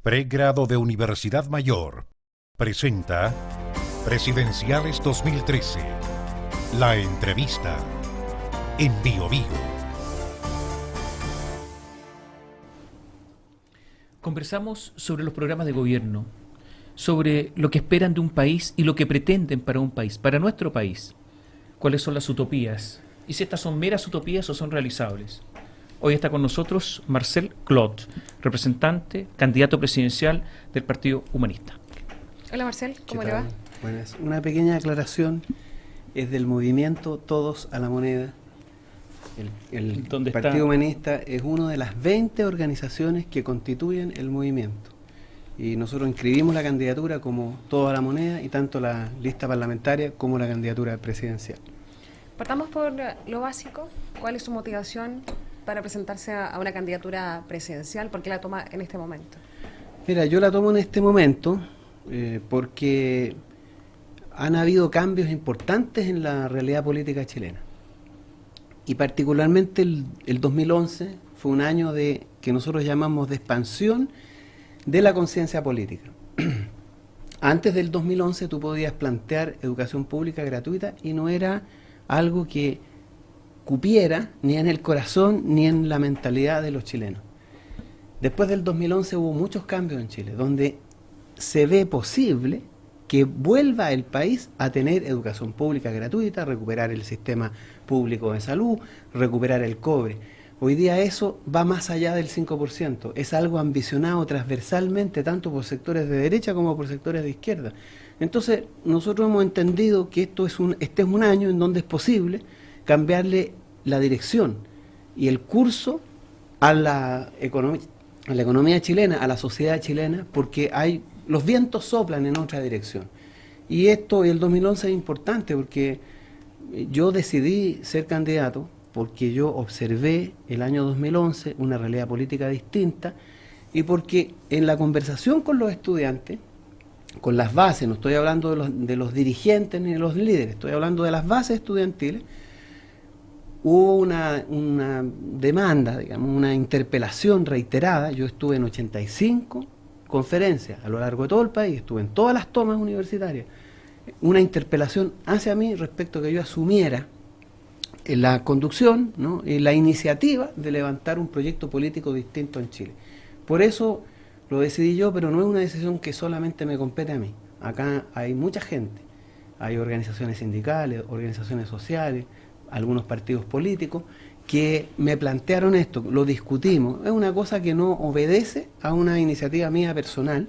Pregrado de Universidad Mayor presenta Presidenciales 2013. La entrevista en BioBio. Conversamos sobre los programas de gobierno, sobre lo que esperan de un país y lo que pretenden para un país, para nuestro país. ¿Cuáles son las utopías? Y si estas son meras utopías o son realizables. Hoy está con nosotros Marcel Clot, representante, candidato presidencial del Partido Humanista. Hola Marcel, ¿cómo le va? Buenas. Una pequeña aclaración, es del movimiento Todos a la Moneda. El Partido Humanista es una de las 20 organizaciones que constituyen el movimiento. Y nosotros inscribimos la candidatura como Todos a la Moneda y tanto la lista parlamentaria como la candidatura presidencial. Partamos por lo básico. ¿Cuál es su motivación para presentarse a una candidatura presidencial? ¿Por qué la toma en este momento? Mira, yo la tomo en este momento porque han habido cambios importantes en la realidad política chilena. Y particularmente el 2011 fue un año que nosotros llamamos de expansión de la conciencia política. Antes del 2011 tú podías plantear educación pública gratuita y no era algo que cupiera ni en el corazón ni en la mentalidad de los chilenos. Después del 2011 hubo muchos cambios en Chile, donde se ve posible que vuelva el país a tener educación pública gratuita, recuperar el sistema público de salud, recuperar el cobre. Hoy día eso va más allá del 5%, es algo ambicionado transversalmente tanto por sectores de derecha como por sectores de izquierda. Entonces nosotros hemos entendido que este es un año en donde es posible cambiarle la dirección y el curso a la economía chilena, a la sociedad chilena, porque los vientos soplan en otra dirección. Y el 2011 es importante porque yo decidí ser candidato porque yo observé el año 2011 una realidad política distinta y porque en la conversación con los estudiantes, con las bases, no estoy hablando de los dirigentes ni de los líderes, estoy hablando de las bases estudiantiles, hubo una demanda, digamos, una interpelación reiterada. Yo estuve en 85 conferencias a lo largo de todo el país, estuve en todas las tomas universitarias, una interpelación hacia mí respecto a que yo asumiera la conducción, ¿no?, y la iniciativa de levantar un proyecto político distinto en Chile. Por eso lo decidí yo, pero no es una decisión que solamente me compete a mí. Acá hay mucha gente, hay organizaciones sindicales, organizaciones sociales, algunos partidos políticos que me plantearon esto, lo discutimos. Es una cosa que no obedece a una iniciativa mía personal,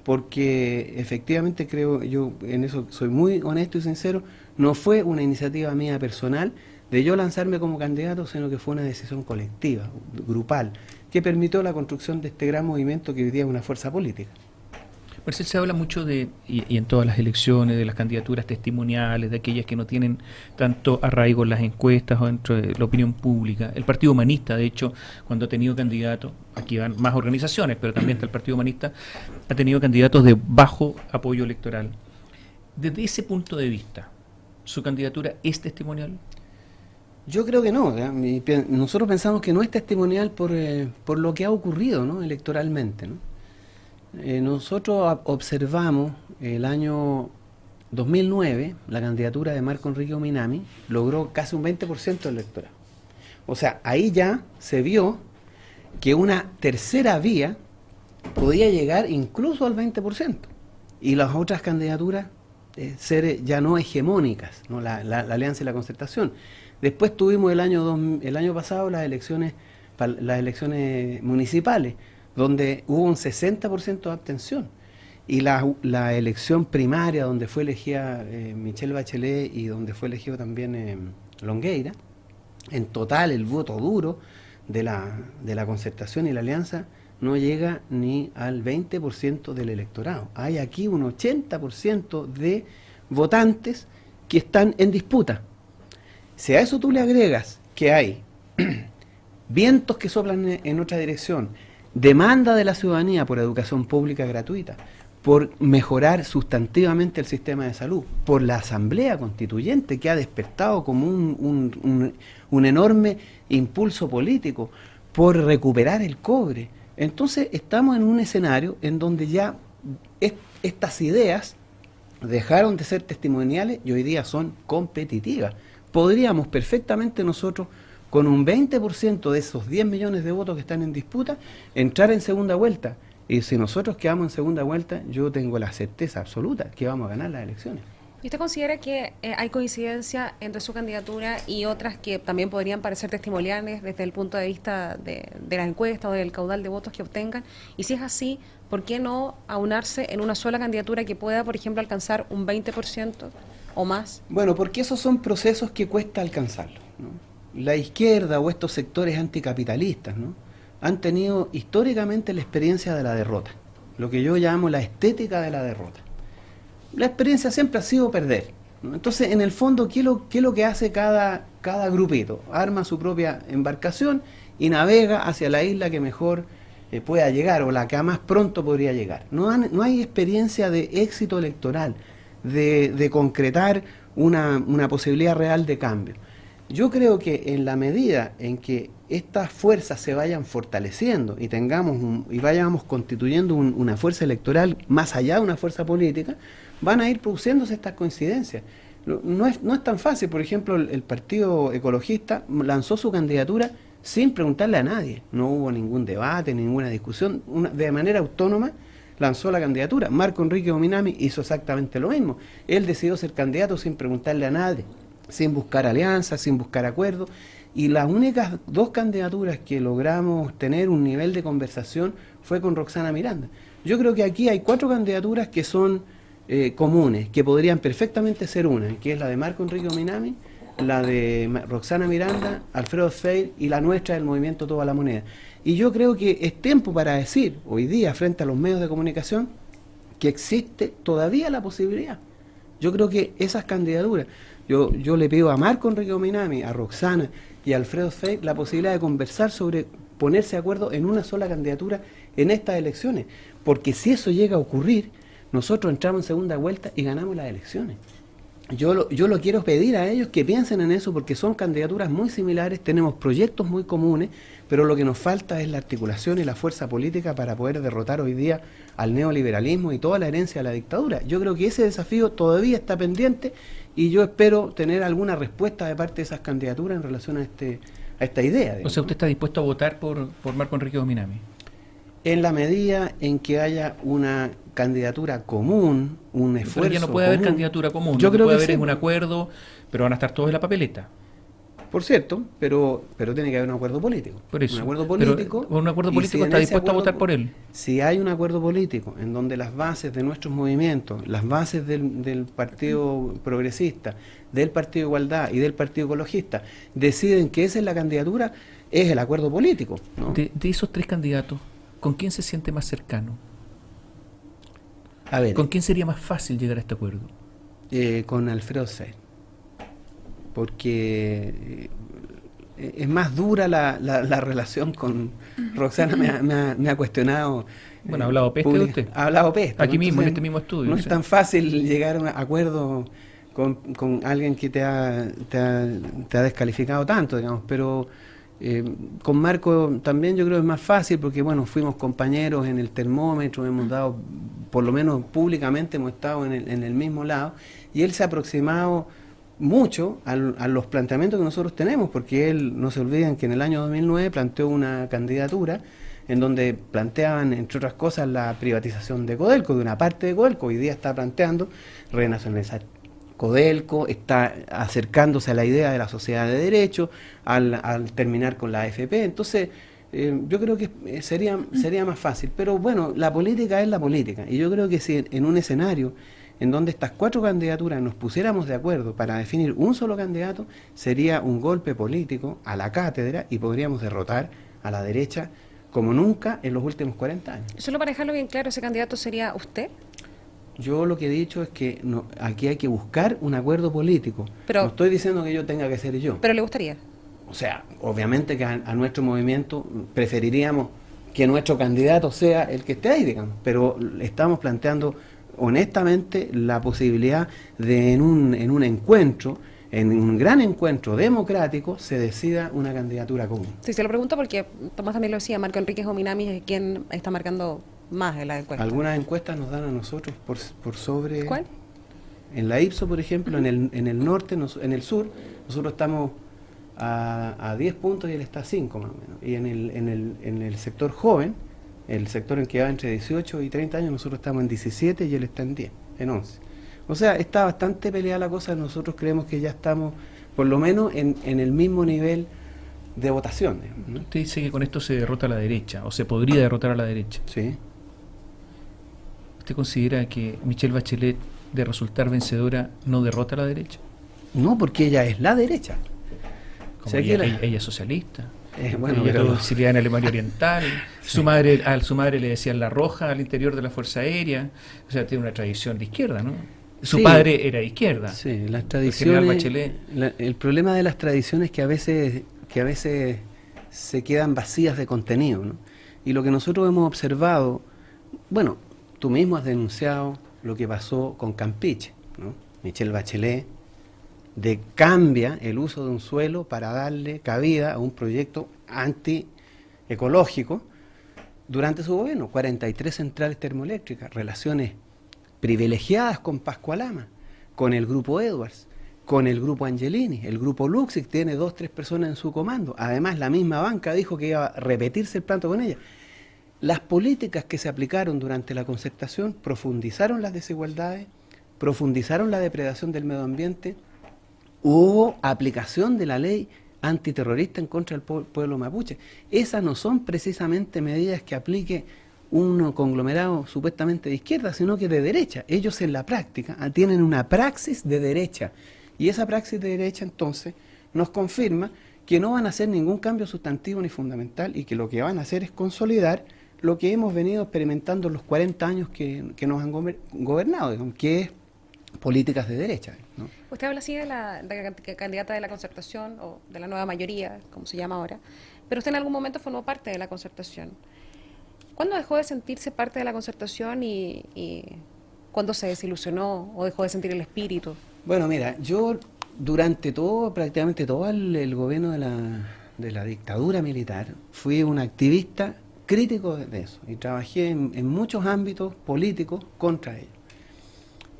porque efectivamente creo, yo en eso soy muy honesto y sincero, no fue una iniciativa mía personal de yo lanzarme como candidato, sino que fue una decisión colectiva, grupal, que permitió la construcción de este gran movimiento que hoy día es una fuerza política. Marcel, se habla mucho y en todas las elecciones, de las candidaturas testimoniales, de aquellas que no tienen tanto arraigo en las encuestas o dentro de la opinión pública. El Partido Humanista, de hecho, cuando ha tenido candidatos, aquí van más organizaciones, pero también está el Partido Humanista, ha tenido candidatos de bajo apoyo electoral. Desde ese punto de vista, ¿su candidatura es testimonial? Yo creo que no. Nosotros pensamos que no es testimonial por lo que ha ocurrido, ¿no?, electoralmente, ¿no? Nosotros observamos el año 2009, la candidatura de Marco Enrique Ominami logró casi un 20% del electorado. O sea, ahí ya se vio que una tercera vía podía llegar incluso al 20%. Y las otras candidaturas ser ya no hegemónicas, ¿no?, la Alianza y la Concertación. Después tuvimos el año pasado las elecciones municipales, donde hubo un 60% de abstención. Y la elección primaria, donde fue elegida Michelle Bachelet y donde fue elegido también Longueira, en total el voto duro de la Concertación y la Alianza no llega ni al 20% del electorado. Hay aquí un 80% de votantes que están en disputa. Si a eso tú le agregas que hay vientos que soplan en otra dirección, demanda de la ciudadanía por educación pública gratuita, por mejorar sustantivamente el sistema de salud, por la Asamblea Constituyente que ha despertado como un enorme impulso político, por recuperar el cobre, Entonces estamos en un escenario en donde ya estas ideas dejaron de ser testimoniales y hoy día son competitivas. Podríamos perfectamente nosotros, con un 20% de esos 10 millones de votos que están en disputa, entrar en segunda vuelta. Y si nosotros quedamos en segunda vuelta, yo tengo la certeza absoluta que vamos a ganar las elecciones. ¿Y usted considera que hay coincidencia entre su candidatura y otras que también podrían parecer testimoniales desde el punto de vista de las encuestas o del caudal de votos que obtengan? Y si es así, ¿por qué no aunarse en una sola candidatura que pueda, por ejemplo, alcanzar un 20% o más? Bueno, porque esos son procesos que cuesta alcanzarlos, ¿no? La izquierda o estos sectores anticapitalistas, ¿no?, han tenido históricamente la experiencia de la derrota, lo que yo llamo la estética de la derrota. La experiencia siempre ha sido perder, ¿no? Entonces, en el fondo, ¿qué es lo que hace cada grupito? Arma su propia embarcación y navega hacia la isla que mejor pueda llegar o la que más pronto podría llegar. No hay experiencia de éxito electoral, de concretar una posibilidad real de cambio. Yo creo que en la medida en que estas fuerzas se vayan fortaleciendo y vayamos constituyendo una fuerza electoral más allá de una fuerza política, van a ir produciéndose estas coincidencias. No es tan fácil. Por ejemplo, el Partido Ecologista lanzó su candidatura sin preguntarle a nadie. No hubo ningún debate, ninguna discusión. De manera autónoma lanzó la candidatura. Marco Enrique Ominami hizo exactamente lo mismo. Él decidió ser candidato sin preguntarle a nadie, sin buscar alianzas, sin buscar acuerdos. Y las únicas dos candidaturas que logramos tener un nivel de conversación fue con Roxana Miranda. Yo creo que aquí hay 4 candidaturas que son comunes, que podrían perfectamente ser una, que es la de Marco Enrique Ominami, la de Roxana Miranda, Alfredo Feir y la nuestra del movimiento Toda la Moneda. Y yo creo que es tiempo para decir, hoy día, frente a los medios de comunicación, que existe todavía la posibilidad. Yo creo que esas candidaturas, yo le pido a Marco Enrique Ominami, a Roxana y a Alfredo Feir la posibilidad de conversar sobre ponerse de acuerdo en una sola candidatura en estas elecciones, porque si eso llega a ocurrir, nosotros entramos en segunda vuelta y ganamos las elecciones. Yo lo quiero pedir a ellos que piensen en eso, porque son candidaturas muy similares, tenemos proyectos muy comunes, pero lo que nos falta es la articulación y la fuerza política para poder derrotar hoy día al neoliberalismo y toda la herencia de la dictadura. Yo creo que ese desafío todavía está pendiente y yo espero tener alguna respuesta de parte de esas candidaturas en relación a esta idea. O sea, ¿usted está dispuesto a votar por Marco Enrique Ominami? En la medida en que haya una candidatura común, un esfuerzo. Pero ya no puede haber candidatura común, yo creo puede que haber sí. un acuerdo, pero van a estar todos en la papeleta. Por cierto, pero tiene que haber un acuerdo político. Por eso. Un acuerdo político. Pero un acuerdo y político si está en ese dispuesto a acuerdo votar por él. Si hay un acuerdo político en donde las bases de nuestros movimientos, las bases del Partido Progresista, del Partido Igualdad y del Partido Ecologista deciden que esa es la candidatura, es el acuerdo político, ¿no? De esos 3 candidatos, ¿con quién se siente más cercano? A ver, ¿Con quién sería más fácil llegar a este acuerdo? con Alfredo Feir, porque es más dura la relación con Roxana. Me ha cuestionado. Bueno, ha hablado peste de usted. Ha hablado peste. Aquí ¿no? mismo, en Entonces, este mismo estudio. No es tan fácil llegar a un acuerdo con alguien que te ha descalificado tanto, digamos, pero con Marco también yo creo que es más fácil porque, bueno, fuimos compañeros en el termómetro, hemos dado, por lo menos públicamente, hemos estado en el mismo lado, y él se ha aproximado mucho a los planteamientos que nosotros tenemos, porque él, no se olviden que en el año 2009 planteó una candidatura en donde planteaban, entre otras cosas, la privatización de Codelco, de una parte de Codelco. Hoy día está planteando renacionalizar Codelco, está acercándose a la idea de la sociedad de derecho, al terminar con la AFP. Entonces, yo creo que sería más fácil. Pero bueno, la política es la política. Y yo creo que si en un escenario en donde estas 4 candidaturas nos pusiéramos de acuerdo para definir un solo candidato, sería un golpe político a la cátedra y podríamos derrotar a la derecha como nunca en los últimos 40 años. Solo para dejarlo bien claro, ¿ese candidato sería usted? Yo lo que he dicho es que aquí hay que buscar un acuerdo político. Pero, no estoy diciendo que yo tenga que ser yo. ¿Pero le gustaría? O sea, obviamente que a nuestro movimiento preferiríamos que nuestro candidato sea el que esté ahí, digamos, pero estamos planteando honestamente la posibilidad de en un encuentro en un gran encuentro democrático, se decida una candidatura común. Sí, se lo pregunto porque Tomás también lo decía, Marco Enríquez Ominami es quien está marcando más en la encuesta. Algunas encuestas nos dan a nosotros por sobre... ¿Cuál? En la Ipsos, por ejemplo, en el norte, en el sur, nosotros estamos a 10 puntos y él está a 5 más o menos. Y en el sector joven, el sector en que va entre 18 y 30 años, nosotros estamos en 17 y él está en 10, en 11. O sea, está bastante peleada la cosa, nosotros creemos que ya estamos, por lo menos, en el mismo nivel de votación, ¿no? Usted dice que con esto se derrota a la derecha, o se podría derrotar a la derecha. Sí. ¿Usted considera que Michelle Bachelet, de resultar vencedora, no derrota a la derecha? No, porque ella es la derecha. Como O sea, ella es socialista. Bueno, ella pero era auxiliar en Alemania Oriental. Su madre le decían la Roja al interior de la Fuerza Aérea. O sea, tiene una tradición de izquierda, ¿no? Su sí, padre era de izquierda. Sí, las El tradiciones. general Bachelet. El problema de las tradiciones que a veces se quedan vacías de contenido, ¿no? Y lo que nosotros hemos observado, bueno, tú mismo has denunciado lo que pasó con Campeche, ¿no? Michelle Bachelet cambia el uso de un suelo para darle cabida a un proyecto antiecológico durante su gobierno. 43 centrales termoeléctricas, relaciones privilegiadas con Pascualama, con el grupo Edwards, con el grupo Angelini, el grupo Luxic tiene 2 o 3 personas en su comando. Además, la misma banca dijo que iba a repetirse el planto con ella. Las políticas que se aplicaron durante la concertación profundizaron las desigualdades, profundizaron la depredación del medio ambiente, hubo aplicación de la ley antiterrorista en contra del pueblo mapuche. Esas no son precisamente medidas que aplique un conglomerado supuestamente de izquierda, sino que de derecha. Ellos en la práctica tienen una praxis de derecha, y esa praxis de derecha entonces nos confirma que no van a hacer ningún cambio sustantivo ni fundamental, y que lo que van a hacer es consolidar lo que hemos venido experimentando en los 40 años que nos han gobernado, digamos, que es políticas de derecha, ¿no? Usted habla así de la candidata de la concertación, o de la nueva mayoría, como se llama ahora, pero usted en algún momento formó parte de la concertación. ¿Cuándo dejó de sentirse parte de la concertación y cuándo se desilusionó o dejó de sentir el espíritu? Bueno, mira, yo durante prácticamente todo el gobierno de la dictadura militar, fui un activista crítico de eso, y trabajé en muchos ámbitos políticos contra ello.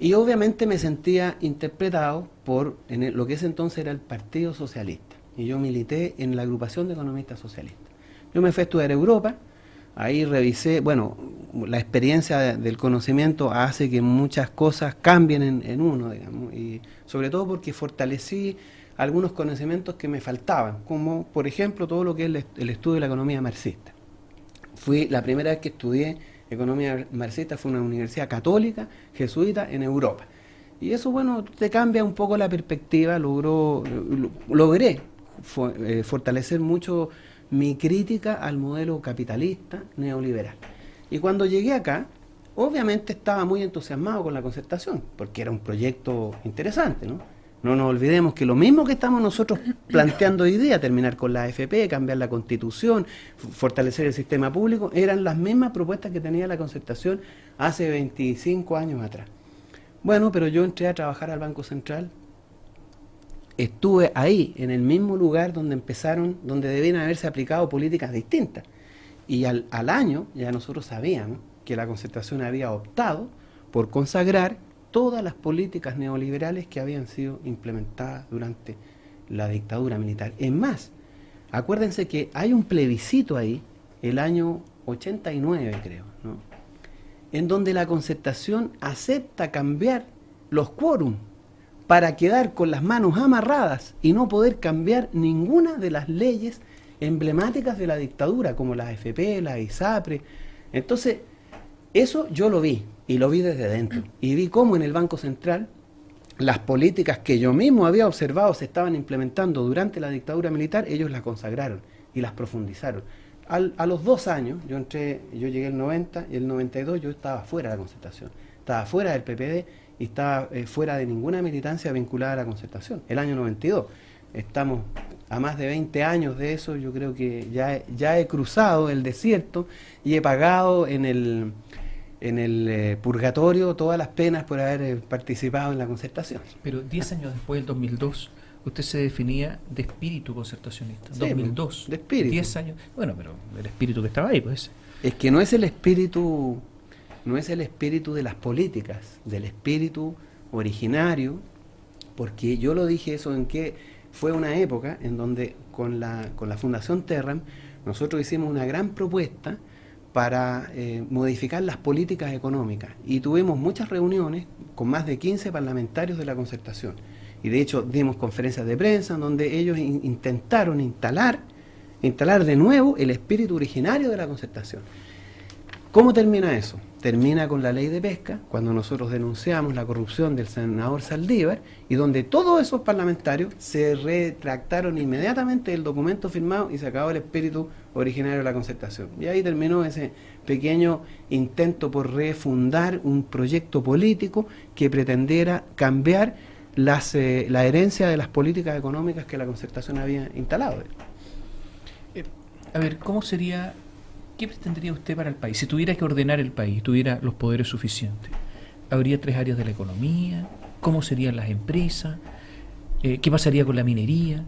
Y obviamente me sentía interpretado por lo que ese entonces era el Partido Socialista, y yo milité en la agrupación de economistas socialistas. Yo me fui a estudiar a Europa, ahí revisé, bueno, la experiencia del conocimiento hace que muchas cosas cambien en uno, digamos, y sobre todo porque fortalecí algunos conocimientos que me faltaban, como por ejemplo todo lo que es el estudio de la economía marxista. Fui la primera vez que estudié economía marxista, fue una universidad católica, jesuita, en Europa. Y eso, bueno, te cambia un poco la perspectiva. Logré fortalecer mucho mi crítica al modelo capitalista neoliberal. Y cuando llegué acá, obviamente estaba muy entusiasmado con la concertación, porque era un proyecto interesante, ¿no? No nos olvidemos que lo mismo que estamos nosotros planteando hoy día, terminar con la AFP, cambiar la Constitución, fortalecer el sistema público, eran las mismas propuestas que tenía la concertación hace 25 años atrás. Bueno, pero yo entré a trabajar al Banco Central, estuve ahí, en el mismo lugar donde debían haberse aplicado políticas distintas. Y al año ya nosotros sabíamos que la concertación había optado por consagrar todas las políticas neoliberales que habían sido implementadas durante la dictadura militar. Es más, acuérdense que hay un plebiscito ahí, el año 89 creo, ¿no?, en donde la concertación acepta cambiar los quórum para quedar con las manos amarradas y no poder cambiar ninguna de las leyes emblemáticas de la dictadura, como la AFP, la ISAPRE. Entonces, eso yo lo vi, y lo vi desde dentro, y vi cómo en el Banco Central las políticas que yo mismo había observado se estaban implementando durante la dictadura militar, ellos las consagraron y las profundizaron. A los 2 años, yo llegué el 90, y el 92 yo estaba fuera de la concertación, estaba fuera del PPD y estaba fuera de ninguna militancia vinculada a la concertación. El año 92, estamos a más de 20 años de eso, yo creo que ya he cruzado el desierto y he pagado en el purgatorio todas las penas por haber participado en la concertación. Pero 10 años después, del 2002, usted se definía de espíritu concertacionista. Sí, 2002. de espíritu. 10 años. Bueno, pero el espíritu que estaba ahí, pues. Es que no es el espíritu de las políticas, del espíritu originario, porque yo lo dije eso en que fue una época en donde con la Fundación Terram nosotros hicimos una gran propuesta para modificar las políticas económicas y tuvimos muchas reuniones con más de 15 parlamentarios de la concertación y de hecho dimos conferencias de prensa en donde ellos intentaron instalar de nuevo el espíritu originario de la concertación. ¿Cómo termina eso? Termina con la ley de pesca, cuando nosotros denunciamos la corrupción del senador Saldívar y donde todos esos parlamentarios se retractaron inmediatamente del documento firmado y se acabó el espíritu originario de la concertación. Y ahí terminó ese pequeño intento por refundar un proyecto político que pretendiera cambiar la herencia de las políticas económicas que la concertación había instalado. A ver, ¿qué pretendería usted para el país? Si tuviera que ordenar el país, tuviera los poderes suficientes, ¿habría 3 áreas de la economía? ¿Cómo serían las empresas? ¿Qué pasaría con la minería?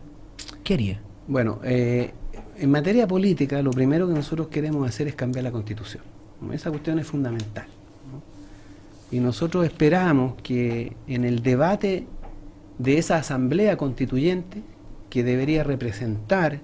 ¿Qué haría? Bueno, en materia política, lo primero que nosotros queremos hacer es cambiar la Constitución. Esa cuestión es fundamental, ¿no? Y nosotros esperamos que en el debate de esa asamblea constituyente, que debería representar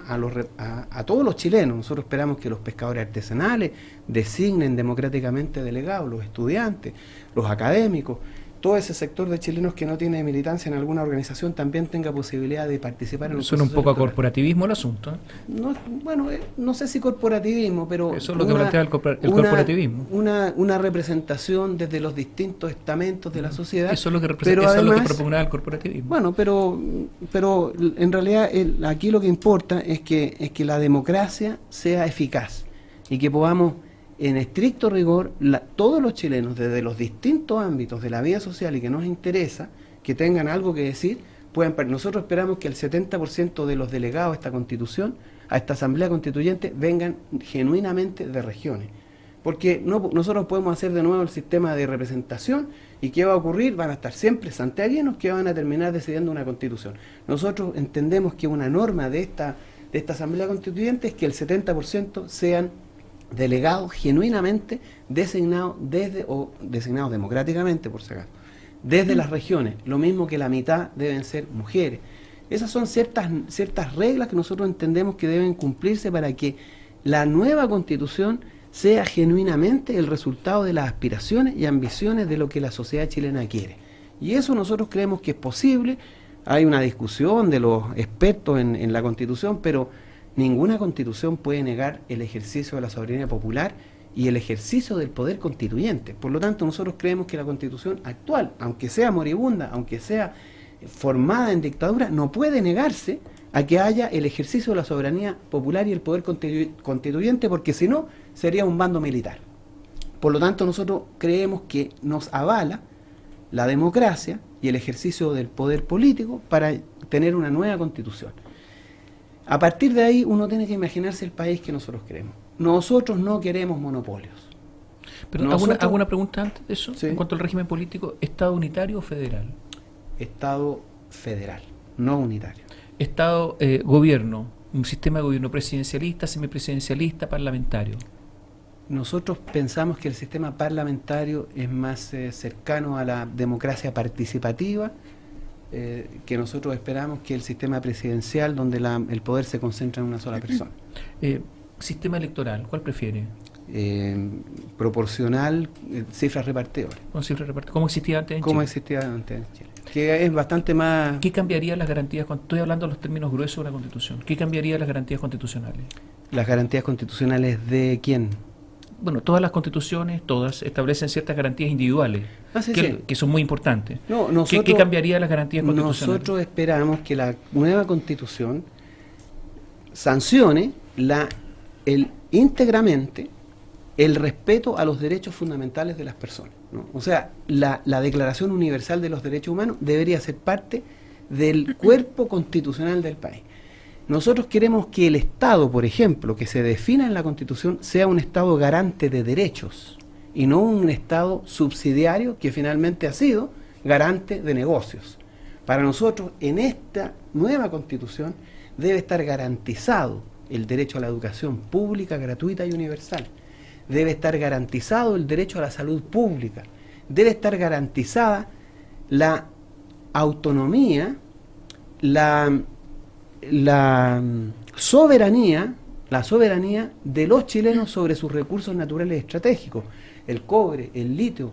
a todos los chilenos, nosotros esperamos que los pescadores artesanales designen democráticamente delegados, los estudiantes, los académicos, todo ese sector de chilenos que no tiene militancia en alguna organización también tenga posibilidad de participar en los Suena un poco a electoral. corporativismo el asunto, ¿eh? No, bueno, no sé si corporativismo, pero Eso es lo que plantea el corporativismo. Una representación desde los distintos estamentos de la sociedad. Eso es lo que pero eso además, es lo que propugnaba el corporativismo. Bueno, pero en realidad aquí lo que importa es que la democracia sea eficaz y que podamos, en estricto rigor, todos los chilenos, desde los distintos ámbitos de la vida social y que nos interesa, que tengan algo que decir, nosotros esperamos que el 70% de los delegados a esta constitución, a esta asamblea constituyente, vengan genuinamente de regiones. Porque nosotros podemos hacer de nuevo el sistema de representación y ¿qué va a ocurrir? Van a estar siempre santiaguinos que van a terminar decidiendo una constitución. Nosotros entendemos que una norma de esta asamblea constituyente es que el 70% sean delegados genuinamente designados designados democráticamente, por si acaso, desde las regiones, lo mismo que la mitad deben ser mujeres. Esas son ciertas reglas que nosotros entendemos que deben cumplirse para que la nueva constitución sea genuinamente el resultado de las aspiraciones y ambiciones de lo que la sociedad chilena quiere. Y eso nosotros creemos que es posible. Hay una discusión de los expertos en la constitución, pero ninguna constitución puede negar el ejercicio de la soberanía popular y el ejercicio del poder constituyente. Por lo tanto, nosotros creemos que la constitución actual, aunque sea moribunda, aunque sea formada en dictadura, no puede negarse a que haya el ejercicio de la soberanía popular y el poder constituyente, porque si no, sería un bando militar. Por lo tanto, nosotros creemos que nos avala la democracia y el ejercicio del poder político para tener una nueva constitución. A partir de ahí uno tiene que imaginarse el país que nosotros queremos. Nosotros no queremos monopolios. Pero hago una pregunta antes de eso, sí. En cuanto al régimen político, ¿Estado unitario o federal? Estado federal, no unitario. Estado, gobierno, un sistema de gobierno presidencialista, semipresidencialista, parlamentario. Nosotros pensamos que el sistema parlamentario es más cercano a la democracia participativa, que nosotros esperamos que el sistema presidencial, donde el poder se concentra en una sola persona. Sistema electoral, ¿cuál prefiere? Proporcional, cifras repartidoras. ¿Con cifras repartidoras? ¿Cómo existía antes en Como Chile? existía antes en Chile. Que es bastante más... ¿Qué cambiaría las garantías? Estoy hablando de los términos gruesos de la Constitución. ¿Qué cambiaría las garantías constitucionales? ¿Las garantías constitucionales de quién? Bueno, todas las constituciones, todas establecen ciertas garantías individuales, que son muy importantes. No, ¿Qué cambiaría las garantías constitucionales? Nosotros esperamos que la nueva constitución sancione íntegramente el respeto a los derechos fundamentales de las personas, ¿no? O sea, la Declaración Universal de los Derechos Humanos debería ser parte del cuerpo constitucional del país. Nosotros queremos que el Estado, por ejemplo, que se defina en la Constitución, sea un Estado garante de derechos y no un Estado subsidiario que finalmente ha sido garante de negocios. Para nosotros, en esta nueva Constitución, debe estar garantizado el derecho a la educación pública, gratuita y universal. Debe estar garantizado el derecho a la salud pública. Debe estar garantizada la autonomía, la soberanía de los chilenos sobre sus recursos naturales estratégicos, el cobre, el litio,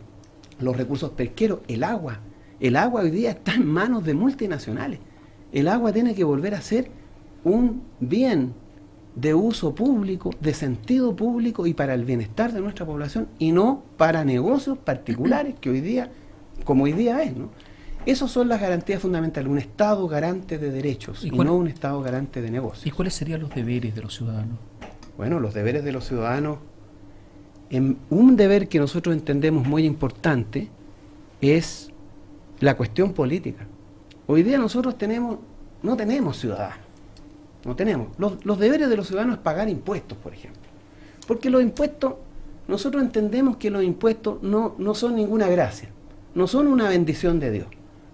los recursos pesqueros, el agua. El agua hoy día está en manos de multinacionales. El agua tiene que volver a ser un bien de uso público, de sentido público y para el bienestar de nuestra población y no para negocios particulares que hoy día, como hoy día es, ¿no? Esas son las garantías fundamentales, un Estado garante de derechos y no un Estado garante de negocios. ¿Y cuáles serían los deberes de los ciudadanos? Bueno, los deberes de los ciudadanos, un deber que nosotros entendemos muy importante es la cuestión política. Hoy día nosotros no tenemos ciudadanos, no tenemos. Los deberes de los ciudadanos es pagar impuestos, por ejemplo. Porque los impuestos, nosotros entendemos que los impuestos no son ninguna gracia, no son una bendición de Dios.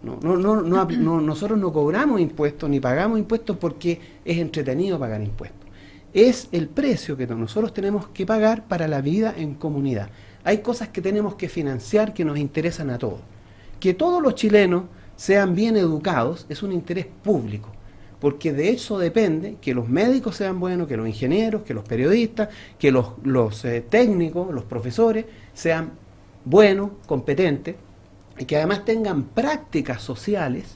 Nosotros no cobramos impuestos ni pagamos impuestos porque es entretenido pagar impuestos. Es el precio que nosotros tenemos que pagar para la vida en comunidad. Hay cosas que tenemos que financiar que nos interesan a todos. Que todos los chilenos sean bien educados es un interés público, porque de eso depende que los médicos sean buenos, que los ingenieros, que los periodistas, que los técnicos, los profesores sean buenos, competentes, y que además tengan prácticas sociales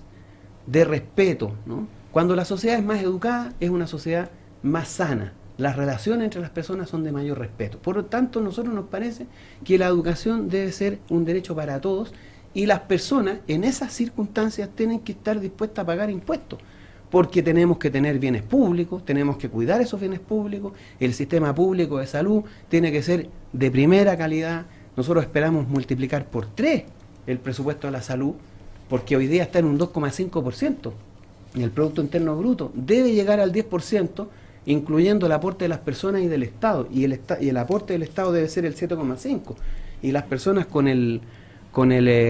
de respeto, ¿no? Cuando la sociedad es más educada, es una sociedad más sana. Las relaciones entre las personas son de mayor respeto. Por lo tanto, a nosotros nos parece que la educación debe ser un derecho para todos y las personas en esas circunstancias tienen que estar dispuestas a pagar impuestos, porque tenemos que tener bienes públicos, tenemos que cuidar esos bienes públicos, el sistema público de salud tiene que ser de primera calidad. Nosotros esperamos multiplicar por 3 el presupuesto de la salud, porque hoy día está en un 2,5%. El Producto Interno Bruto debe llegar al 10%, incluyendo el aporte de las personas y del Estado, y el aporte del Estado debe ser el 7,5%, y las personas con el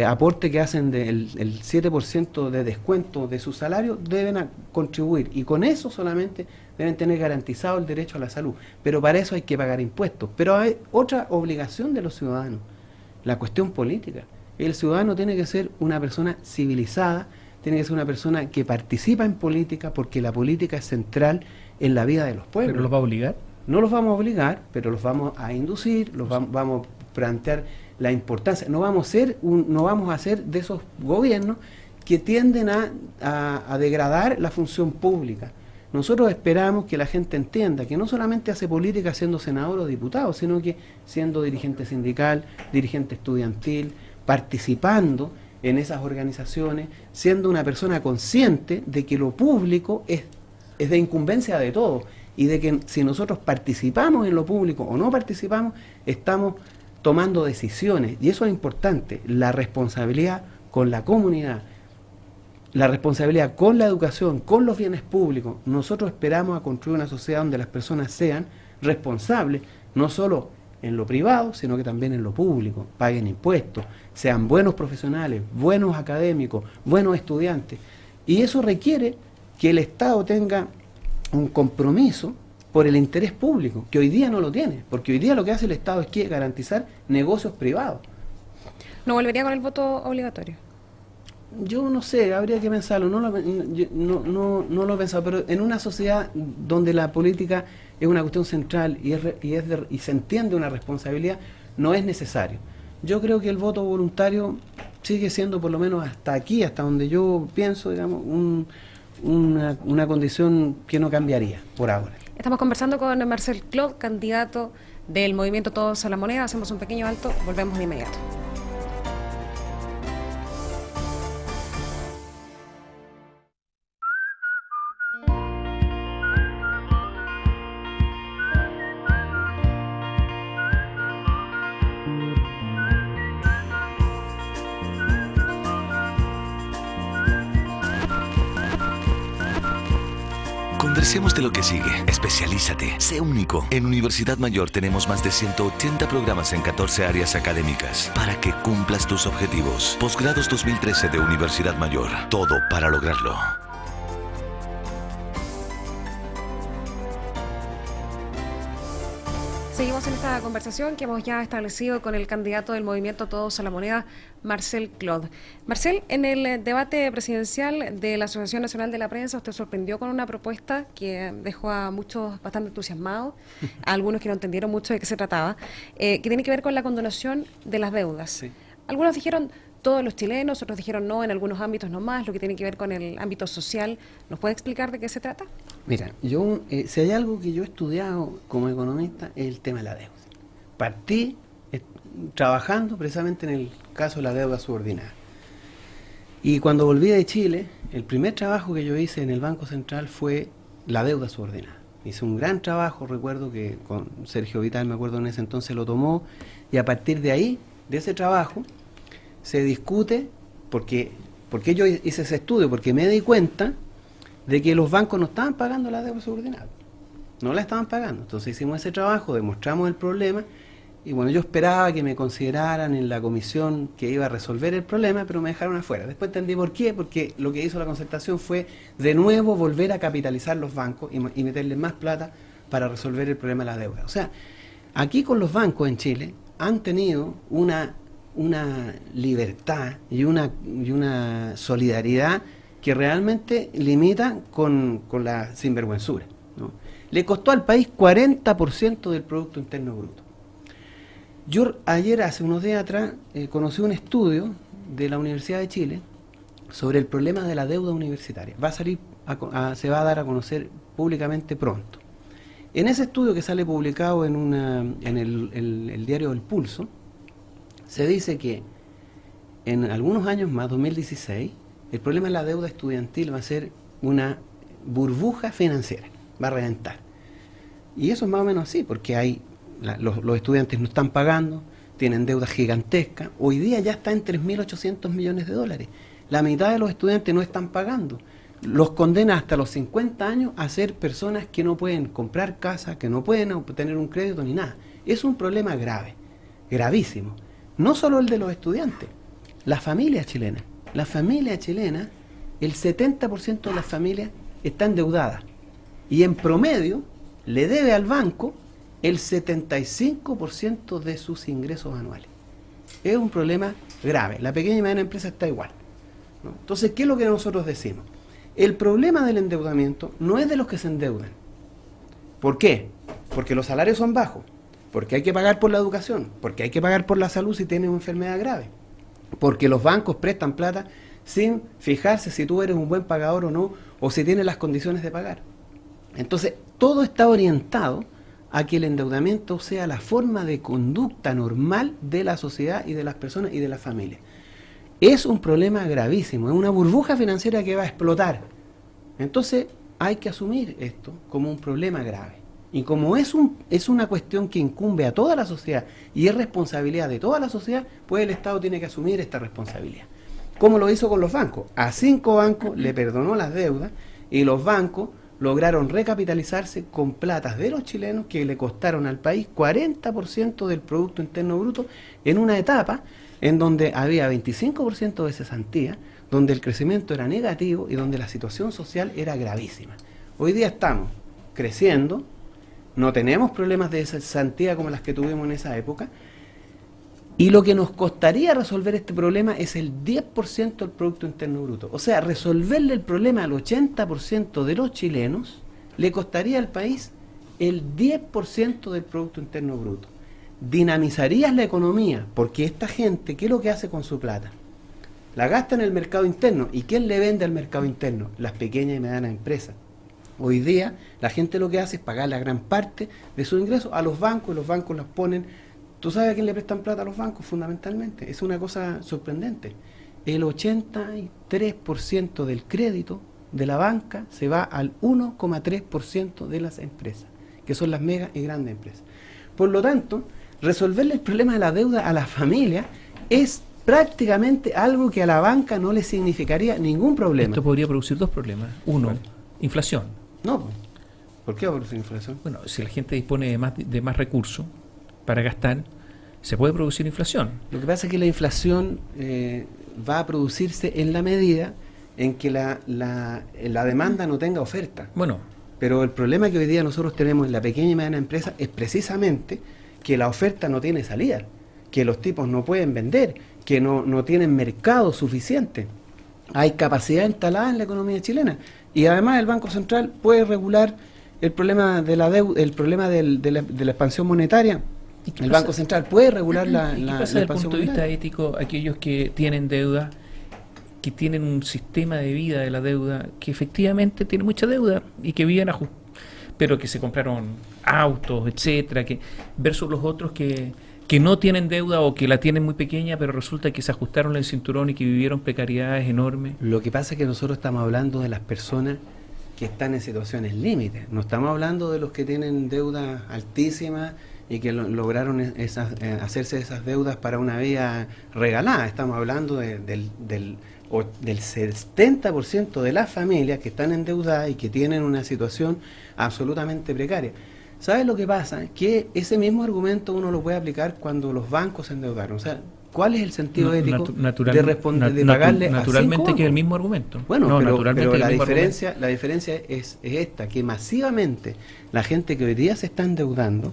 aporte que hacen del 7% de descuento de su salario deben contribuir, y con eso solamente deben tener garantizado el derecho a la salud. Pero para eso hay que pagar impuestos. Pero hay otra obligación de los ciudadanos, la cuestión política. El ciudadano tiene que ser una persona civilizada, tiene que ser una persona que participa en política, porque la política es central en la vida de los pueblos. ¿Pero los va a obligar? No los vamos a obligar, pero los vamos a inducir, vamos a plantear la importancia. No vamos a hacer de esos gobiernos que tienden a degradar la función pública. Nosotros esperamos que la gente entienda que no solamente hace política siendo senador o diputado, sino que siendo dirigente sindical, dirigente estudiantil, participando en esas organizaciones, siendo una persona consciente de que lo público es de incumbencia de todos, y de que si nosotros participamos en lo público o no participamos, estamos tomando decisiones, y eso es importante, la responsabilidad con la comunidad, la responsabilidad con la educación, con los bienes públicos. Nosotros esperamos a construir una sociedad donde las personas sean responsables, no solo en lo privado, sino que también en lo público, paguen impuestos, sean buenos profesionales, buenos académicos, buenos estudiantes. Y eso requiere que el Estado tenga un compromiso por el interés público, que hoy día no lo tiene, porque hoy día lo que hace el Estado es que garantizar negocios privados. ¿No volvería con el voto obligatorio? Yo no sé, habría que pensarlo, no lo he pensado, pero en una sociedad donde la política es una cuestión central y se entiende una responsabilidad, no es necesario. Yo creo que el voto voluntario sigue siendo, por lo menos hasta aquí, hasta donde yo pienso, digamos, una condición que no cambiaría por ahora. Estamos conversando con Marcel Clot, candidato del movimiento Todos a la Moneda. Hacemos un pequeño alto, volvemos de inmediato. Conversemos de lo que sigue. Especialízate. Sé único. En Universidad Mayor tenemos más de 180 programas en 14 áreas académicas para que cumplas tus objetivos. Posgrados 2013 de Universidad Mayor. Todo para lograrlo. Seguimos en esta conversación que hemos ya establecido con el candidato del movimiento Todos a la Moneda, Marcel Clod. Marcel, en el debate presidencial de la Asociación Nacional de la Prensa, usted sorprendió con una propuesta que dejó a muchos bastante entusiasmados, a algunos que no entendieron mucho de qué se trataba, que tiene que ver con la condonación de las deudas. Sí. Algunos dijeron todos los chilenos, otros dijeron no, en algunos ámbitos no más, lo que tiene que ver con el ámbito social. ¿Nos puede explicar de qué se trata? Mira, yo si hay algo que yo he estudiado como economista es el tema de la deuda. Partí trabajando precisamente en el caso de la deuda subordinada. Y cuando volví de Chile, el primer trabajo que yo hice en el Banco Central fue la deuda subordinada. Hice un gran trabajo, recuerdo que con Sergio Vital, me acuerdo en ese entonces, lo tomó, y a partir de ahí, de ese trabajo, se discute, porque yo hice ese estudio, porque me di cuenta de que los bancos no estaban pagando la deuda subordinada, no la estaban pagando. Entonces hicimos ese trabajo, demostramos el problema, y bueno, yo esperaba que me consideraran en la comisión que iba a resolver el problema, pero me dejaron afuera. Después entendí por qué, porque lo que hizo la concertación fue de nuevo volver a capitalizar los bancos y meterles más plata para resolver el problema de la deuda. O sea, aquí con los bancos en Chile han tenido una libertad y una solidaridad que realmente limita con la sinvergüenzura, ¿no? Le costó al país 40% del Producto Interno Bruto. Yo ayer, hace unos días atrás, conocí un estudio de la Universidad de Chile sobre el problema de la deuda universitaria. Va a salir, se va a dar a conocer públicamente pronto. En ese estudio, que sale publicado en el diario El Pulso, se dice que en algunos años más, 2016, el problema de la deuda estudiantil va a ser una burbuja financiera, va a reventar. Y eso es más o menos así, porque los estudiantes no están pagando, tienen deudas gigantescas. Hoy día ya está en 3.800 millones de dólares. La mitad de los estudiantes no están pagando. Los condena hasta los 50 años a ser personas que no pueden comprar casa, que no pueden obtener un crédito ni nada. Es un problema grave, gravísimo. No solo el de los estudiantes, la familia chilena. La familia chilena, el 70% de las familias está endeudada. Y en promedio le debe al banco el 75% de sus ingresos anuales. Es un problema grave. La pequeña y mediana empresa está igual, ¿no? Entonces, ¿qué es lo que nosotros decimos? El problema del endeudamiento no es de los que se endeudan. ¿Por qué? Porque los salarios son bajos, porque hay que pagar por la educación, porque hay que pagar por la salud si tienes una enfermedad grave, porque los bancos prestan plata sin fijarse si tú eres un buen pagador o no, o si tienes las condiciones de pagar. Entonces, todo está orientado a que el endeudamiento sea la forma de conducta normal de la sociedad y de las personas y de las familias. Es un problema gravísimo, es una burbuja financiera que va a explotar. Entonces hay que asumir esto como un problema grave. Y como es una cuestión que incumbe a toda la sociedad y es responsabilidad de toda la sociedad, pues el Estado tiene que asumir esta responsabilidad. ¿Cómo lo hizo con los bancos? A 5 bancos le perdonó las deudas y los bancos lograron recapitalizarse con platas de los chilenos que le costaron al país 40% del Producto Interno Bruto en una etapa en donde había 25% de cesantía, donde el crecimiento era negativo y donde la situación social era gravísima. Hoy día estamos creciendo, no tenemos problemas de cesantía como las que tuvimos en esa época, y lo que nos costaría resolver este problema es el 10% del Producto Interno Bruto. O sea, resolverle el problema al 80% de los chilenos le costaría al país el 10% del Producto Interno Bruto. Dinamizarías la economía, porque esta gente, ¿qué es lo que hace con su plata? La gasta en el mercado interno. ¿Y quién le vende al mercado interno? Las pequeñas y medianas empresas. Hoy día la gente lo que hace es pagar la gran parte de sus ingresos a los bancos, y los bancos los ponen. ¿Tú sabes a quién le prestan plata a los bancos? Fundamentalmente. Es una cosa sorprendente. El 83% del crédito de la banca se va al 1,3% de las empresas, que son las mega y grandes empresas. Por lo tanto, resolverle el problema de la deuda a las familias es prácticamente algo que a la banca no le significaría ningún problema. Esto podría producir dos problemas. Uno, inflación. No, ¿Por qué va a producir inflación? Bueno, si la gente dispone de más recursos para gastar, se puede producir inflación. Lo que pasa es que la inflación va a producirse en la medida en que la demanda no tenga oferta. Bueno, Pero el problema que hoy día nosotros tenemos en la pequeña y mediana empresa es precisamente que la oferta no tiene salida, que los tipos no pueden vender, que no tienen mercado suficiente. Hay capacidad instalada en la economía chilena y además el Banco Central puede regular el problema de la deuda, el problema de la expansión monetaria. El Banco Central puede regular la ¿y qué pasa la desde el expansión punto de vista monetaria. ético aquellos que tienen deuda, que tienen un sistema de vida de la deuda, que efectivamente tienen mucha deuda y que viven pero que se compraron autos, etcétera, versus los otros que no tienen deuda o que la tienen muy pequeña, pero resulta que se ajustaron el cinturón y que vivieron precariedades enormes? Lo que pasa es que nosotros estamos hablando de las personas que están en situaciones límites. No estamos hablando de los que tienen deuda altísima y que lograron hacerse esas deudas para una vida regalada. Estamos hablando del 70% de las familias que están endeudadas y que tienen una situación absolutamente precaria. ¿Sabes lo que pasa? Que ese mismo argumento uno lo puede aplicar cuando los bancos se endeudaron. O sea, ¿cuál es el sentido ético de responder, de pagarle naturalmente a 5 que es el bancos? mismo argumento. Bueno, No, pero naturalmente la el mismo diferencia es esta, que masivamente la gente que hoy día se está endeudando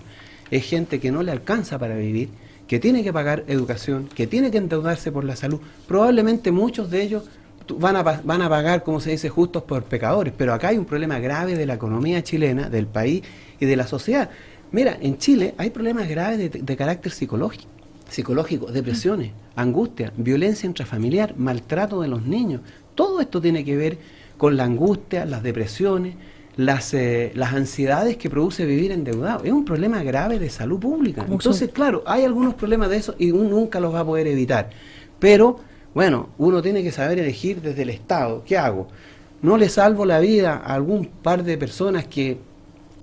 es gente que no le alcanza para vivir, que tiene que pagar educación, que tiene que endeudarse por la salud. Probablemente muchos de ellos van a pagar, como se dice, justos por pecadores, pero acá hay un problema grave de la economía chilena, del país y de la sociedad. Mira, en Chile hay problemas graves de carácter psicológico, depresiones, angustia, violencia intrafamiliar, maltrato de los niños. Todo esto tiene que ver con la angustia, las depresiones, las ansiedades que produce vivir endeudado. Es un problema grave de salud pública. Entonces, claro, hay algunos problemas de eso y uno nunca los va a poder evitar. Pero, bueno, uno tiene que saber elegir desde el Estado. ¿Qué hago? ¿No le salvo la vida a algún par de personas que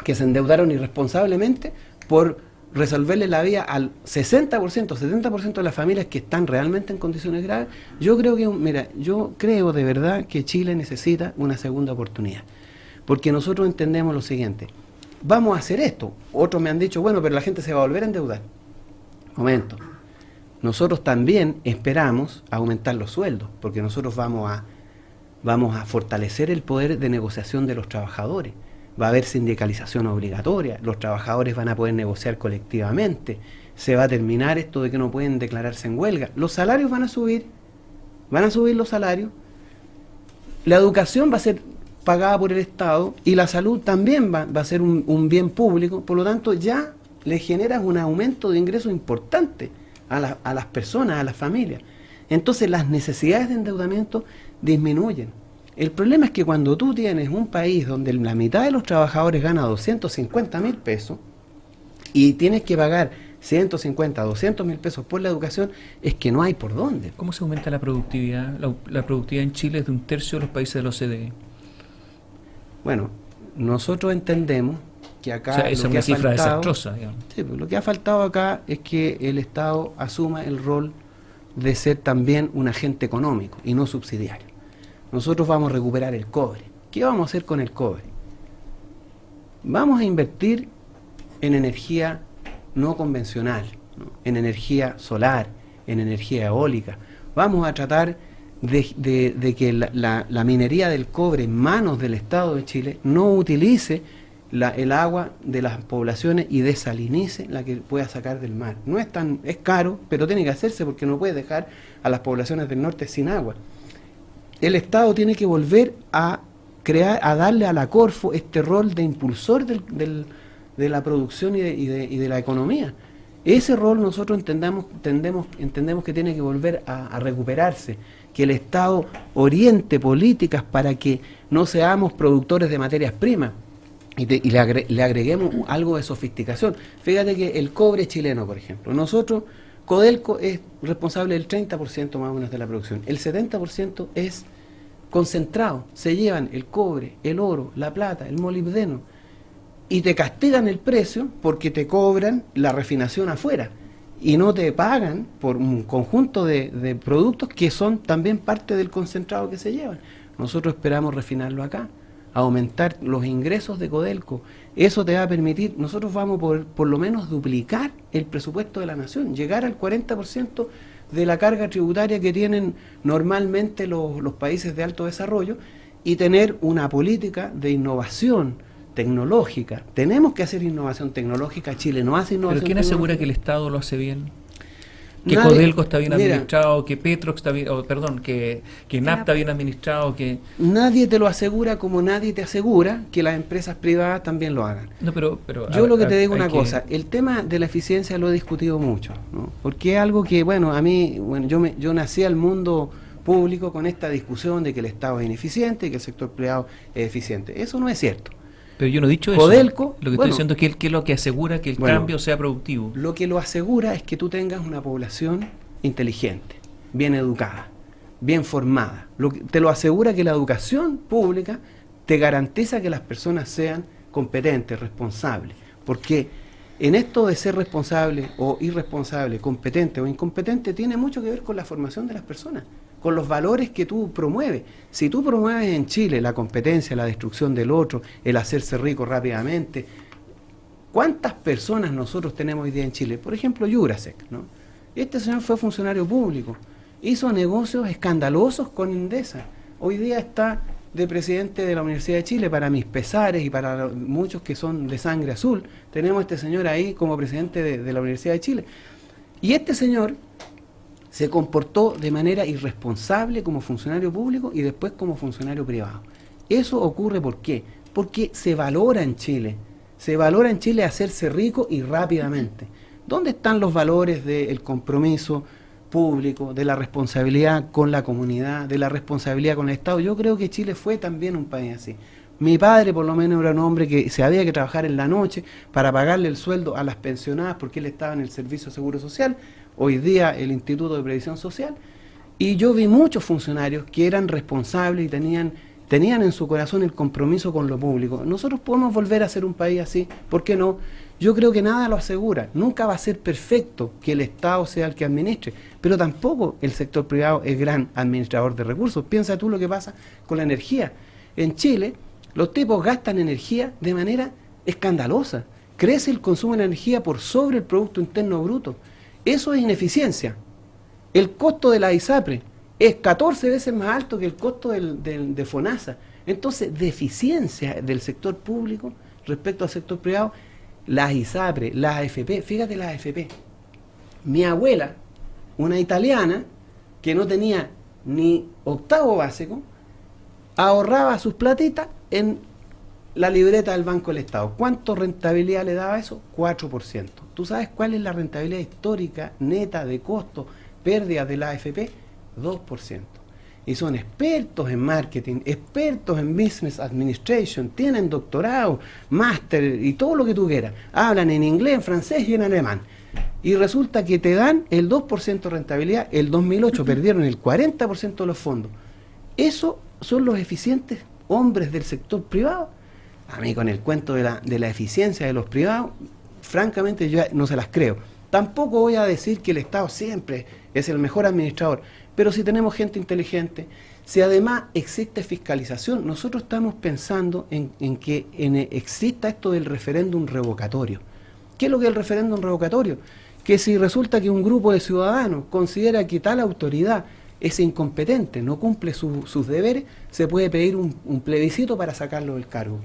se endeudaron irresponsablemente por resolverle la vida al 60%, 70% de las familias que están realmente en condiciones graves? Yo creo de verdad que Chile necesita una segunda oportunidad. Porque nosotros entendemos lo siguiente: vamos a hacer esto. Otros me han dicho, bueno, pero la gente se va a volver a endeudar. Momento. Nosotros también esperamos aumentar los sueldos, porque nosotros vamos a fortalecer el poder de negociación de los trabajadores. Va a haber sindicalización obligatoria, los trabajadores van a poder negociar colectivamente, se va a terminar esto de que no pueden declararse en huelga. Los salarios van a subir los salarios, la educación va a ser pagada por el Estado y la salud también va a ser un bien público. Por lo tanto, ya le generas un aumento de ingresos importante a las personas, a las familias. Entonces las necesidades de endeudamiento disminuyen. El problema es que cuando tú tienes un país donde la mitad de los trabajadores gana 250.000 pesos y tienes que pagar 150, 200.000 pesos por la educación, es que no hay por dónde. ¿Cómo se aumenta la productividad? La productividad en Chile es de 1/3 de los países de la OCDE. Bueno, nosotros entendemos que acá, o sea, esa es una cifra desastrosa, digamos. Sí, pues, lo que ha faltado acá es que el Estado asuma el rol de ser también un agente económico y no subsidiario. Nosotros vamos a recuperar el cobre. ¿Qué vamos a hacer con el cobre? Vamos a invertir en energía no convencional, ¿no? En energía solar, en energía eólica. Vamos a tratar de que la minería del cobre en manos del Estado de Chile no utilice el agua de las poblaciones y desalinice la que pueda sacar del mar. Es caro, pero tiene que hacerse porque no puede dejar a las poblaciones del norte sin agua. El Estado tiene que volver a darle a la Corfo este rol de impulsor de la producción y de la economía. Ese rol nosotros entendemos que tiene que volver a recuperarse, que el Estado oriente políticas para que no seamos productores de materias primas y le agreguemos algo de sofisticación. Fíjate que el cobre chileno, por ejemplo, nosotros, Codelco es responsable del 30% más o menos de la producción, el 70% es concentrado, se llevan el cobre, el oro, la plata, el molibdeno, y te castigan el precio porque te cobran la refinación afuera y no te pagan por un conjunto de productos que son también parte del concentrado que se llevan. Nosotros esperamos refinarlo acá, aumentar los ingresos de Codelco. Eso te va a permitir, nosotros vamos por lo menos duplicar el presupuesto de la nación, llegar al 40% de la carga tributaria que tienen normalmente los países de alto desarrollo y tener una política de innovación tecnológica. Tenemos que hacer innovación tecnológica. Chile no hace innovación ¿Pero quién tecnológica. asegura que el Estado lo hace bien? Que Nadie. Codelco está bien Mira, administrado, que Petrox está bien, que NAP está bien administrado, que... nadie te lo asegura como nadie te asegura que las empresas privadas también lo hagan. No, pero Yo lo que te digo hay una que- cosa, el tema de la eficiencia lo he discutido mucho, ¿no? Porque es algo que, bueno, a mí, bueno, yo nací al mundo público con esta discusión de que el Estado es ineficiente y que el sector privado es eficiente. Eso no es cierto. Pero yo no he dicho eso. Codelco, Lo que bueno, estoy diciendo es que es lo que asegura que el bueno, cambio sea productivo. Lo que lo asegura es que tú tengas una población inteligente, bien educada, bien formada. Te lo asegura que la educación pública te garantiza que las personas sean competentes, responsables. Porque en esto de ser responsable o irresponsable, competente o incompetente, tiene mucho que ver con la formación de las personas, con los valores que tú promueves. Si tú promueves en Chile la competencia, la destrucción del otro, el hacerse rico rápidamente, ¿cuántas personas nosotros tenemos hoy día en Chile? Por ejemplo, Jurasek, ¿no? Este señor fue funcionario público, hizo negocios escandalosos con Endesa. Hoy día está de presidente de la Universidad de Chile, para mis pesares y para muchos que son de sangre azul. Tenemos a este señor ahí como presidente de la Universidad de Chile. Y este señor se comportó de manera irresponsable como funcionario público y después como funcionario privado. Eso ocurre ¿por qué? Porque se valora en Chile hacerse rico y rápidamente. ¿Dónde están los valores del compromiso público, de la responsabilidad con la comunidad, de la responsabilidad con el Estado? Yo creo que Chile fue también un país así. Mi padre por lo menos era un hombre que se había que trabajar en la noche para pagarle el sueldo a las pensionadas porque él estaba en el Servicio de Seguro Social, hoy día el Instituto de Previsión Social, y yo vi muchos funcionarios que eran responsables y tenían en su corazón el compromiso con lo público. Nosotros podemos volver a ser un país así, ¿por qué no? Yo creo que nada lo asegura, nunca va a ser perfecto que el Estado sea el que administre, pero tampoco el sector privado es gran administrador de recursos. Piensa tú lo que pasa con la energía. En Chile, los tipos gastan energía de manera escandalosa, crece el consumo de energía por sobre el Producto Interno Bruto. Eso es ineficiencia. El costo de la ISAPRE es 14 veces más alto que el costo de FONASA. Entonces, deficiencia del sector público respecto al sector privado. Las ISAPRE, las AFP, fíjate las AFP. Mi abuela, una italiana que no tenía ni octavo básico, ahorraba sus platitas en la libreta del Banco del Estado. ¿Cuánto rentabilidad le daba eso? 4%. ¿Tú sabes cuál es la rentabilidad histórica, neta, de costo, pérdida de la AFP? 2%. Y son expertos en marketing, expertos en business administration, tienen doctorado, máster y todo lo que tú quieras. Hablan en inglés, en francés y en alemán. Y resulta que te dan el 2% de rentabilidad. El 2008 perdieron el 40% de los fondos. ¿Eso son los eficientes hombres del sector privado? A mí con el cuento de la eficiencia de los privados, francamente yo no se las creo. Tampoco voy a decir que el Estado siempre es el mejor administrador, pero si tenemos gente inteligente, si además existe fiscalización, nosotros estamos pensando en que exista esto del referéndum revocatorio. ¿Qué es lo que es el referéndum revocatorio? Que si resulta que un grupo de ciudadanos considera que tal autoridad es incompetente, no cumple sus deberes, se puede pedir un plebiscito para sacarlo del cargo.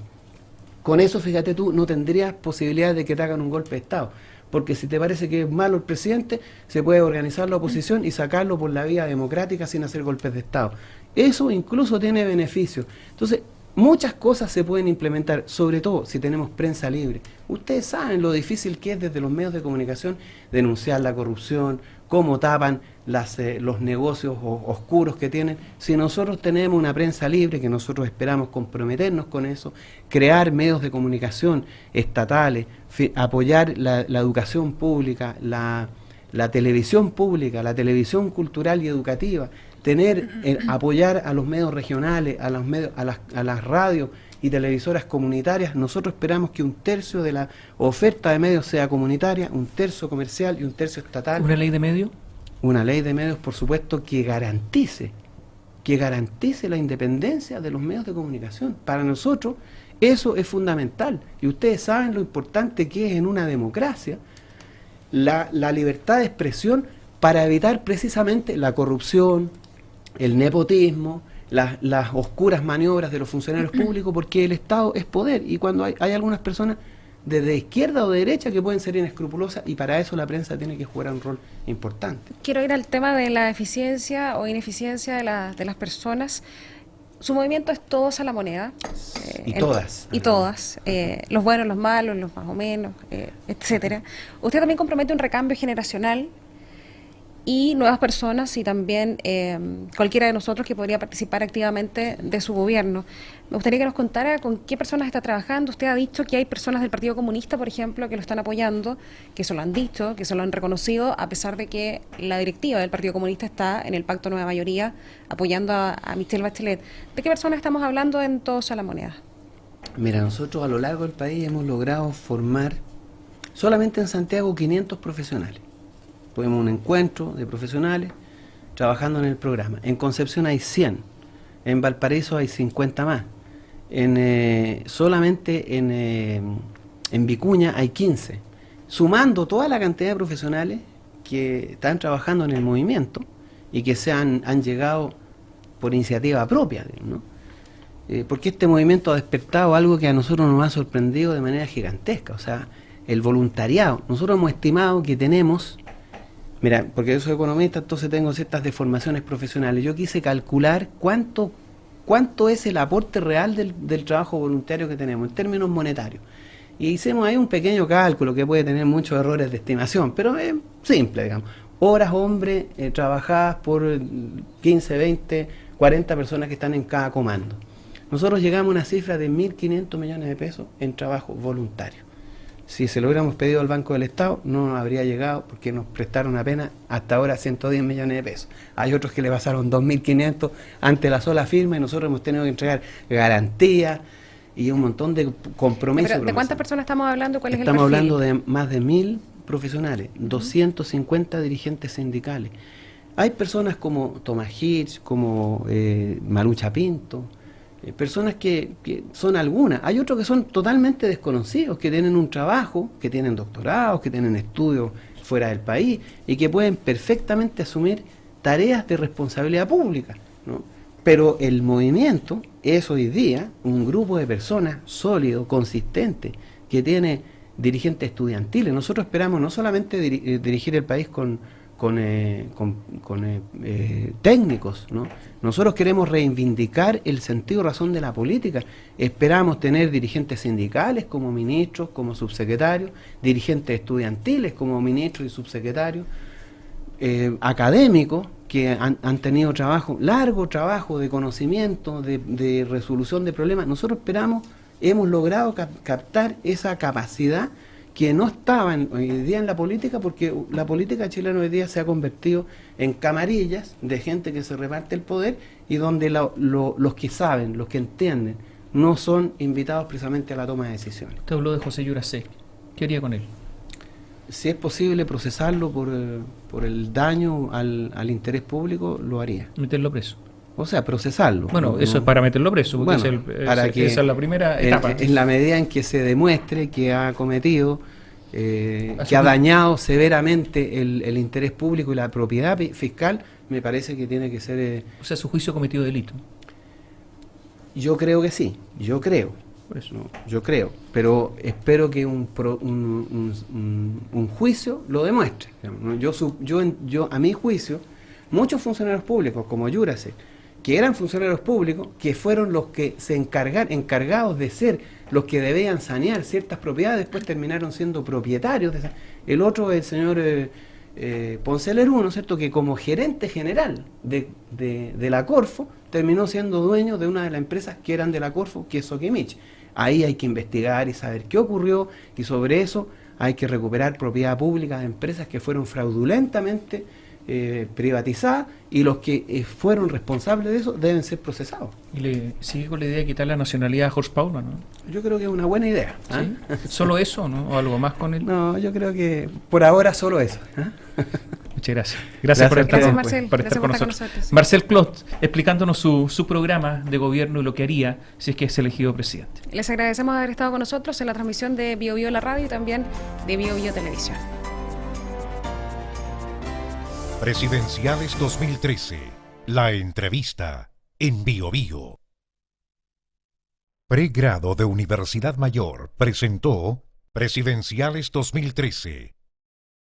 Con eso, fíjate tú, no tendrías posibilidad de que te hagan un golpe de Estado. Porque si te parece que es malo el presidente, se puede organizar la oposición y sacarlo por la vía democrática sin hacer golpes de Estado. Eso incluso tiene beneficios. Entonces, muchas cosas se pueden implementar, sobre todo si tenemos prensa libre. Ustedes saben lo difícil que es desde los medios de comunicación denunciar la corrupción, cómo tapan los negocios oscuros que tienen. Si nosotros tenemos una prensa libre, que nosotros esperamos comprometernos con eso, crear medios de comunicación estatales, apoyar la educación pública, la televisión pública, la televisión cultural y educativa, apoyar a los medios regionales, a las radios y televisoras comunitarias. Nosotros esperamos que 1/3 de la oferta de medios sea comunitaria, 1/3 comercial y 1/3 estatal. ¿Una ley de medios? Una ley de medios, por supuesto, que que garantice la independencia de los medios de comunicación. Para nosotros eso es fundamental, y ustedes saben lo importante que es en una democracia la libertad de expresión para evitar precisamente la corrupción, el nepotismo, las oscuras maniobras de los funcionarios públicos, porque el Estado es poder, y cuando hay algunas personas de izquierda o de derecha que pueden ser inescrupulosas, y para eso la prensa tiene que jugar un rol importante. Quiero ir al tema de la eficiencia o ineficiencia de las personas. Su movimiento es Todos a la Moneda. Y todas. Y todas. Los buenos, los malos, los más o menos, etcétera. Usted también compromete un recambio generacional y nuevas personas, y también cualquiera de nosotros que podría participar activamente de su gobierno. Me gustaría que nos contara con qué personas está trabajando. Usted ha dicho que hay personas del Partido Comunista, por ejemplo, que lo están apoyando, que eso lo han dicho, que eso lo han reconocido, a pesar de que la directiva del Partido Comunista está en el Pacto Nueva Mayoría apoyando a Michelle Bachelet. ¿De qué personas estamos hablando en Todos a la Moneda? Mira, nosotros a lo largo del país hemos logrado formar solamente en Santiago 500 profesionales. Tuvimos un encuentro de profesionales trabajando en el programa. En Concepción hay 100, en Valparaíso hay 50 más, solamente en Vicuña hay 15, sumando toda la cantidad de profesionales que están trabajando en el movimiento y que han llegado por iniciativa propia, ¿no? Porque este movimiento ha despertado algo que a nosotros nos ha sorprendido de manera gigantesca, o sea, el voluntariado. Nosotros hemos estimado que tenemos... Mira, porque yo soy economista, entonces tengo ciertas deformaciones profesionales. Yo quise calcular cuánto es el aporte real del trabajo voluntario que tenemos en términos monetarios. Y hicimos ahí un pequeño cálculo que puede tener muchos errores de estimación, pero es simple, digamos. Horas hombre trabajadas por 15, 20, 40 personas que están en cada comando. Nosotros llegamos a una cifra de 1.500 millones de pesos en trabajo voluntario. Si se lo hubiéramos pedido al Banco del Estado, no habría llegado, porque nos prestaron apenas hasta ahora 110 millones de pesos. Hay otros que le pasaron 2.500 ante la sola firma, y nosotros hemos tenido que entregar garantías y un montón de compromisos. ¿Pero de cuántas personas estamos hablando? ¿Cuál es el perfil? Estamos hablando de más de 1.000 profesionales, 250 dirigentes sindicales. Hay personas como Tomás Hirsch, como Marucha Pinto, personas que son algunas. Hay otros que son totalmente desconocidos, que tienen un trabajo, que tienen doctorados, que tienen estudios fuera del país y que pueden perfectamente asumir tareas de responsabilidad pública, ¿no? Pero el movimiento es hoy día un grupo de personas sólido, consistente, que tiene dirigentes estudiantiles. Nosotros esperamos no solamente dirigir el país con técnicos, ¿no? Nosotros queremos reivindicar el sentido razón de la política. Esperamos tener dirigentes sindicales como ministros, como subsecretarios, dirigentes estudiantiles como ministros y subsecretarios, académicos que han tenido largo trabajo de conocimiento, de resolución de problemas. Nosotros hemos logrado captar esa capacidad que no estaban hoy día en la política, porque la política chilena hoy día se ha convertido en camarillas de gente que se reparte el poder, y donde los que saben, los que entienden, no son invitados precisamente a la toma de decisiones. Usted habló de José Yuracé. ¿Qué haría con él? Si es posible procesarlo por el daño al interés público, lo haría. Meterlo preso. O sea, procesarlo. Bueno, eso es para meterlo preso, porque bueno, esa es la primera etapa. En la medida en que se demuestre que ha cometido, que ha dañado severamente el interés público y la propiedad fiscal, me parece que tiene que ser... O sea, su juicio cometido delito. Yo creo que sí, yo creo. Por eso. No, yo creo, pero espero que un juicio lo demuestre. Yo a mi juicio, muchos funcionarios públicos, como Yuracé, que eran funcionarios públicos, que fueron los que se encargados de ser los que debían sanear ciertas propiedades, después terminaron siendo propietarios. El otro, el señor Ponce Lerú, ¿no es cierto?, que como gerente general de la Corfo, terminó siendo dueño de una de las empresas que eran de la Corfo, que es Soquimich. Ahí hay que investigar y saber qué ocurrió, y sobre eso hay que recuperar propiedad pública de empresas que fueron fraudulentamente privatizadas, y los que fueron responsables de eso deben ser procesados. ¿Y le sigue con la idea de quitar la nacionalidad a Jorge Paula, no? Yo creo que es una buena idea. ¿Sí? ¿Solo eso, no? ¿O algo más con él? No, yo creo que por ahora solo eso. Muchas gracias. Gracias Gracias por a estar, ustedes, Marcel. por Gracias estar con por estar con nosotros. nosotros. Marcel Clot, explicándonos su programa de gobierno y lo que haría si es que es elegido presidente. Les agradecemos haber estado con nosotros en la transmisión de Bio Bio la radio y también de Bio Bio Televisión. Presidenciales 2013. La entrevista en Bio Bio. Pregrado de Universidad Mayor presentó Presidenciales 2013.